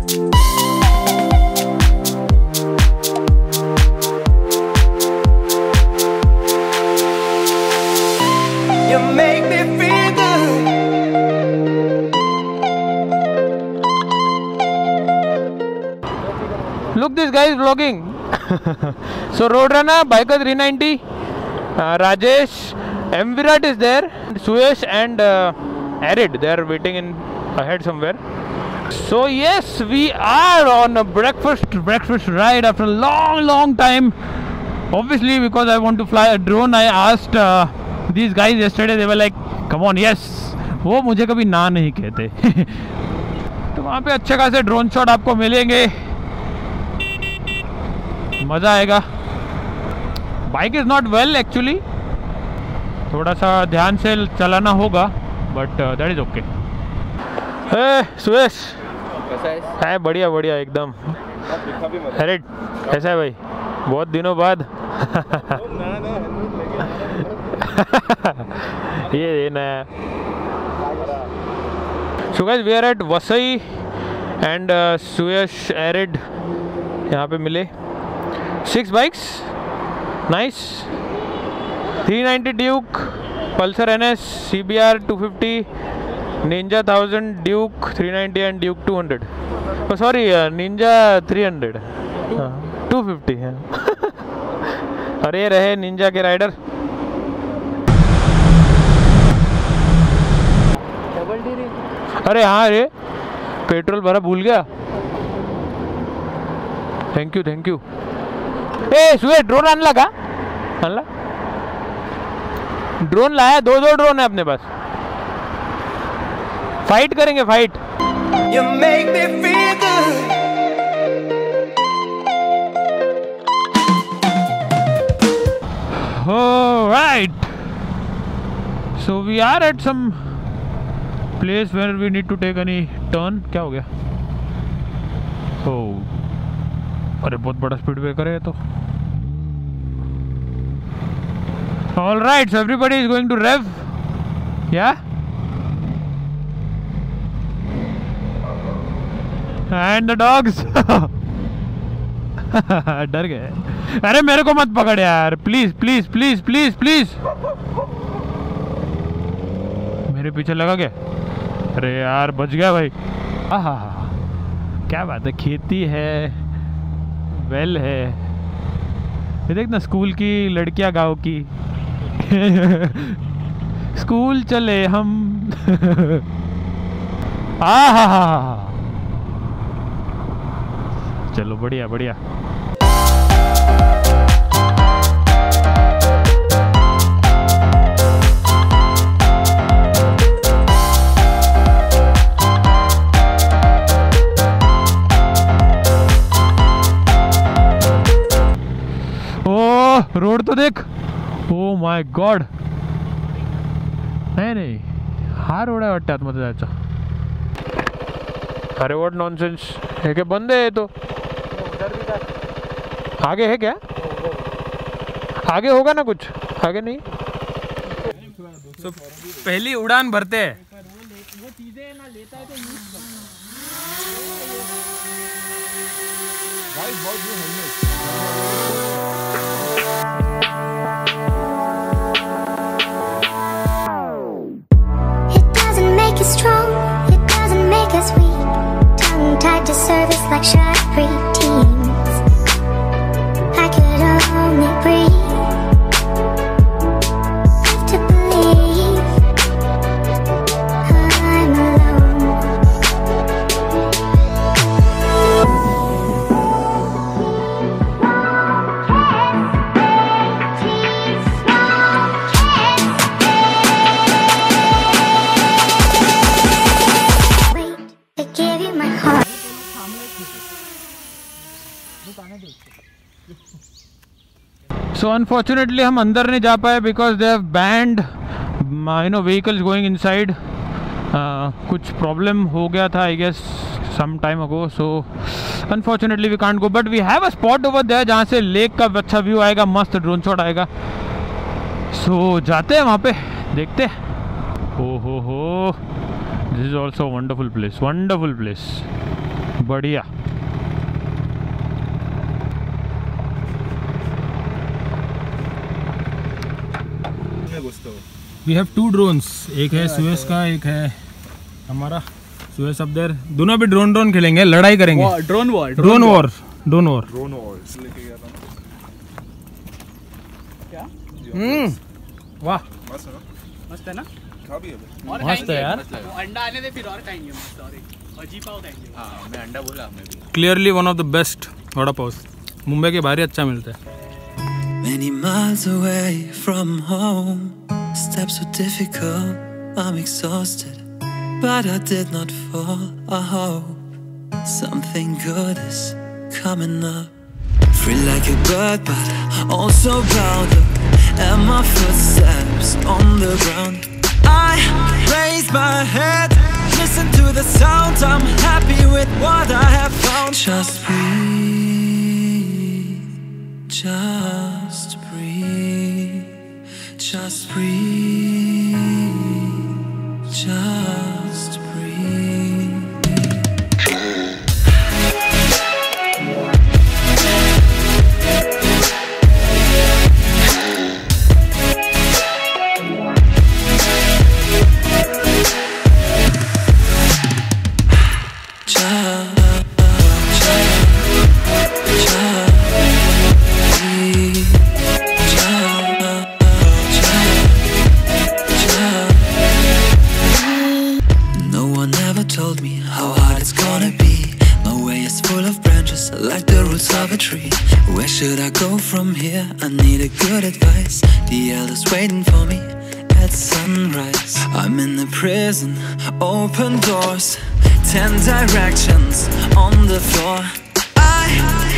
You make me feel good. Look, this guy is vlogging. So Roadrunner, Biker 390, Rajesh, M Virat is there, Suyesh and Arid, they are waiting in ahead somewhere. So yes, we are on a breakfast ride after a long time. Obviously, because I want to fly a drone, I asked these guys yesterday. They were like, come on, yes. वो मुझे कभी ना नहीं कहते. तो वहाँ पे अच्छे खासे ड्रोन शॉट आपको मिलेंगे, मज़ा आएगा. Bike is not well actually, थोड़ा सा ध्यान से चलाना होगा, but that is okay. Suresh है बढ़िया बढ़िया एकदम. अरे कैसा है भाई, बहुत दिनों बाद. ये नया. So guys, we are at Vasai and Suyash, Arid यहाँ पे मिले. 6 bikes, nice. 390 Duke, Pulsar NS, CBR 250, Ninja 1000, Duke 390 and Duke 200. Oh sorry, Ninja 300, 250 है. और ये रहे निंजा के राइडर. अरे हाँ रे, पेट्रोल भरा भूल गया. Thank you. ए सुए, ड्रोन आने लगा. ड्रोन लाया, दो ड्रोन है अपने पास. फाइट करेंगे, fight. You make me feel good. Alright. So we are at some place where we need to take any turn. क्या हो गया? Oh, अरे बहुत बड़ा स्पीड ब्रेकर है तो. All right, so everybody is going to rev. Yeah. And the dogs. डर गए. अरे मेरे को मत पकड़ यार, प्लीज. मेरे पीछे लगा क्या? अरे यार बच गया भाई. आहा, क्या बात है. खेती है, वेल है. ये देख ना, स्कूल की लड़कियां गाँव की. स्कूल चले हम. आहा, चलो बढ़िया. ओह, रोड तो देख. Oh my God. नाही हा रोड आहे वाटतं आतमध्ये जायचा. अरे व्हाट नॉनसेंस. हे क्या बंद है ये तो. आगे है क्या? आगे होगा ना कुछ, आगे नहीं. तो पहली उड़ान भरते हैं. वो चीजें ना लेता है तो use It doesn't make us strong, it doesn't make us weak. Tongue tied to service like shy preteens. I could only breathe. Live to believe I'm alone. Wait, I gave you my heart. So unfortunately हम अंदर नहीं जा पाए because they have banned vehicles going inside. कुछ problem हो गया था I guess some time ago, so unfortunately we can't go, but we have a spot over there जहाँ से लेक का अच्छा व्यू आएगा, मस्त ड्रोन शॉट आएगा. So जाते हैं वहाँ पे, देखते हैं. हो, this is also a wonderful place. बढ़िया। वी हैव 2 ड्रोन्स, एक है सुएस का, एक है हमारा। सुएस अब देर दोनों भी ड्रोन खेलेंगे, लड़ाई करेंगे। Drone war. वाह मस्त है ना? मस्त है यार। अंडा आने दे फिर और खाएंगे। सॉरी, भाजी पाव खाएंगे। हाँ, मैं अंडा बोला। मैं भी clearly one of the best vada pav. Mumbai के बाहर ही अच्छा मिलता है। Many miles away from home, steps were difficult, I'm exhausted, but I did not fall. I hope something good is coming up. Free like a bird, but also bound up, and my footsteps on the ground. I raise my head, listen to the sound, I'm happy with what I have found. Just breathe. Just breathe, just breathe, just breathe. Told me how hard it's gonna be. My way is full of branches like the roots of a tree. Where should I go from here? I need a good advice. The elders waiting for me at sunrise. I'm in the prison, open doors, 10 directions on the floor. I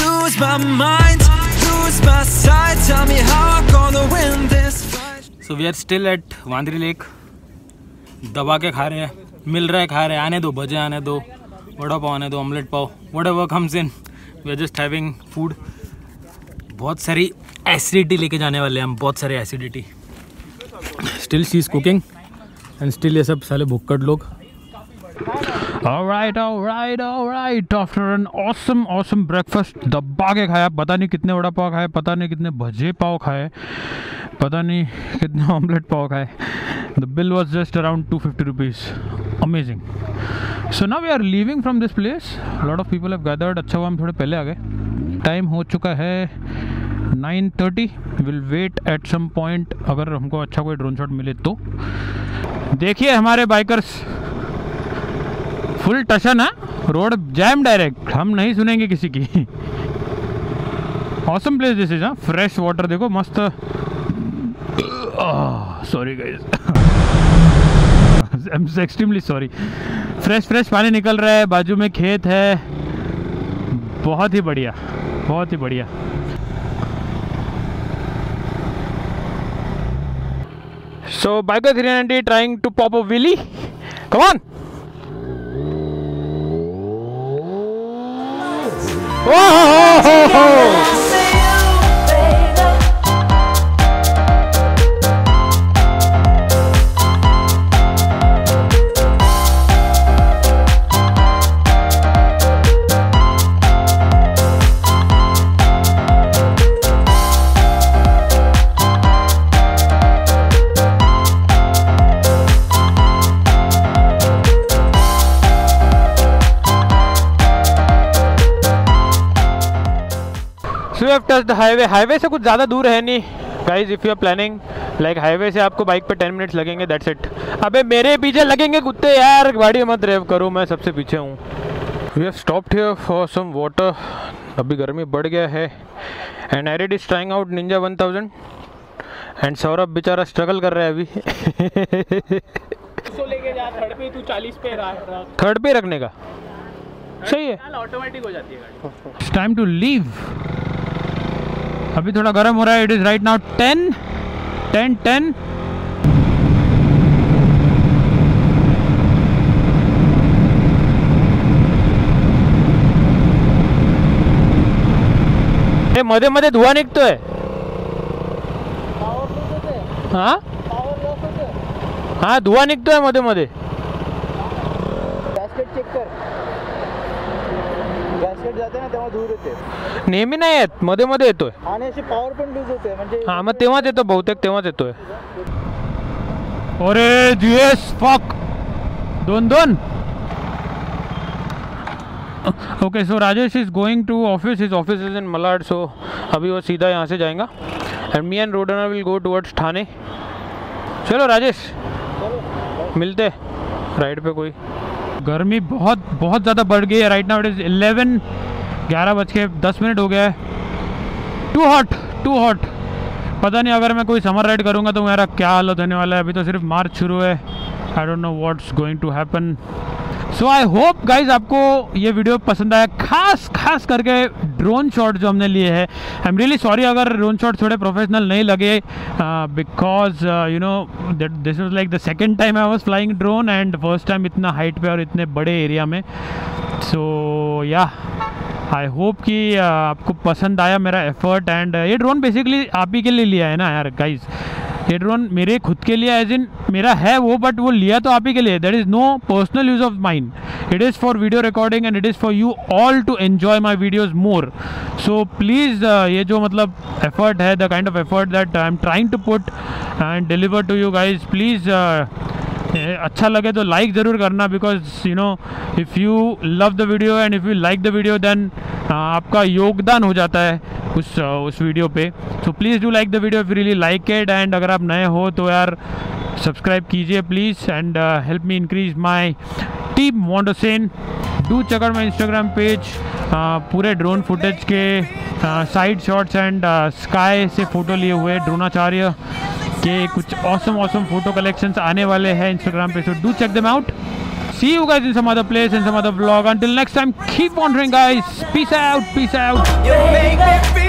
lose my mind, lose my sight. Tell me how I'm gonna win this fight. So we are still at Vandri lake. दबा के खा रहे हैं, मिल रहा है खा रहे हैं। आने दो, भजे आने दो, वड़ा पाव आने दो, omelette pav, whatever comes in, we are just having food. बहुत सारी एसिडिटी लेके जाने वाले हैं हम, बहुत सारी acidity. Still she is cooking and still ये सब साले भुक्कड़ लोग। Alright. After an awesome breakfast, दबा के खाया। पता नहीं कितने वड़ा पाव खाए, पता नहीं कितने भजे पाव खाए, पता नहीं कितने ऑमलेट पाव खाए। The bill was just around 250 rupees. Amazing. So now we are leaving from this place. A lot of people have gathered. अच्छा हुआ हम थोड़े पहले आ गए। टाइम हो चुका है 9:30. We'll wait at some point, अगर हमको अच्छा कोई ड्रोन शॉट मिले तो। देखिए हमारे बाइकर्स फुल टशन है, रोड जैम डायरेक्ट, हम नहीं सुनेंगे किसी की। Awesome place this is. Fresh water देखो, मस्त। Sorry guys, I am extremely sorry. Fresh पानी निकल रहा है, बाजू में खेत है, बहुत ही बढ़िया, बहुत ही बढ़िया। So biker 390 trying to pop a wheelie, come on. So we have touched the highway. Highway से कुछ ज़्यादा दूर है नहीं guys. If you are planning like highway से आपको बाइक पे 10 मिनट्स लगेंगे, दैट्स इट। अबे मेरे पीछे लगेंगे कुत्ते यार, गाड़ी मत ड्राइव करो, मैं सबसे पीछे हूँ। We have stopped here for some water. अभी गर्मी बढ़ गया है and Arid is trying out Ninja 1000 and Saurabh बेचारा स्ट्रगल कर रहा है अभी। तो लेके जा थर्ड पे, तू 40 पे रहा। थर्ड पे रखने का सही है, ऑटोमेटिक हो जाती है गाड़ी। It's time to leave. अभी थोड़ा गर्म हो रहा है। It is right now 10:10। मध्ये मध्ये धुवा निघतोय। हाँ हाँ, धुवा निघतोय मध्ये मध्ये। गॅस्केट चेक कर। बास्केट जाते ना तेव्हा धूर येते नेहमी नाही येत, मध्ये मध्ये येतोय. आणि अशी पॉवर पण लूज होते म्हणजे हा मग तेव्हाच येतो, बहुतेक तेव्हाच येतोय. अरे जीएस फक 2-2. Okay so Rajesh is going to office, his office is in Malad, so अभी वो सीधा यहाँ से जाएगा एंड मी एंड रोडना विल गो टुवर्ड्स ठाणे. चलो राजेश मिलते राइड पे. कोई गर्मी बहुत बहुत ज़्यादा बढ़ गई है. राइट नाउ इट इज़ 11:10 हो गया है. Too hot. पता नहीं अगर मैं कोई समर राइड करूँगा तो मेरा क्या हालत होने वाला है. अभी तो सिर्फ मार्च शुरू है. I don't know what's going to happen. So I hope guys आपको ये वीडियो पसंद आया, खास करके ड्रोन शॉट जो हमने लिए हैं. आई एम रियली सॉरी अगर ड्रोन शॉट थोड़े प्रोफेशनल नहीं लगे, because you know that this was like the second time I was flying drone and first time इतना हाइट पे और इतने बड़े एरिया में. सो या आई होप कि आपको पसंद आया मेरा एफर्ट. एंड ये ड्रोन बेसिकली आप ही के लिए लिया है ना यार गाइज. ये ड्रोन मेरे खुद के लिए एज इन मेरा है वो, बट वो लिया तो आप ही के लिए. That is no personal use of mine. It is for video recording and it is for you all to enjoy my videos more. So please ये जो मतलब एफर्ट है, the kind of effort that I am trying to put and deliver to you guys, please अच्छा लगे तो like ज़रूर करना. Because you know if you love the video and if you like the video then आपका योगदान हो जाता है उस वीडियो पे. So please do like the video if you really like it. And अगर आप नए हो तो यार सब्सक्राइब कीजिए please and help me increase my team मोंडोसेन. Do check out my Instagram page. पूरे ड्रोन फुटेज के साइड शॉट्स एंड स्काई से फ़ोटो लिए हुए द्रोणाचार्य के कुछ ऑसम फोटो कलेक्शंस आने वाले हैं इंस्टाग्राम पे. So do check them out. See you guys in some other place, in some other vlog. Until next time, keep wandering guys. Peace out. You make me feel